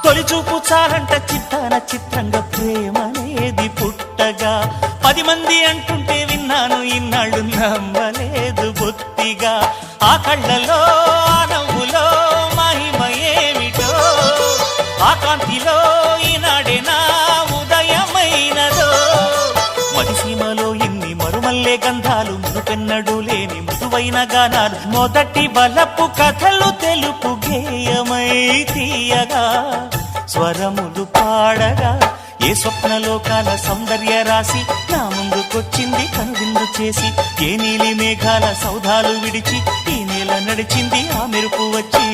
తొలిచూపు చాలంట చిత్తాన చిత్రంగా ప్రేమనేది పుట్టగా 10 మంది అంటుంటే విన్నాను ఇన్నాళ్ళు నమ్మలేదు బొత్తిగా ఆ కళ్ళలో ఆ నవ్వులో మహిమ ఏమిటో ఆ కాంతిలో ఈనాడే నా ఉదయమైనదో మదిసీమలో ఇన్ని మరుమల్లే గంధాలు మునుపెన్నడు లేని మృదువైన గానాలు మొదటి బలపు కథలు తెలుపు గేయమై తీయగా స్వరములు పాడగా ఏ స్వప్నలోకాల సౌందర్య రాశి నా ముందుకొచ్చింది కనువిందు చేసి ఏ నీలి మేఘాల సౌధాలు విడిచి ఈ నేల నడిచింది ఆ మెరుపు వచ్చి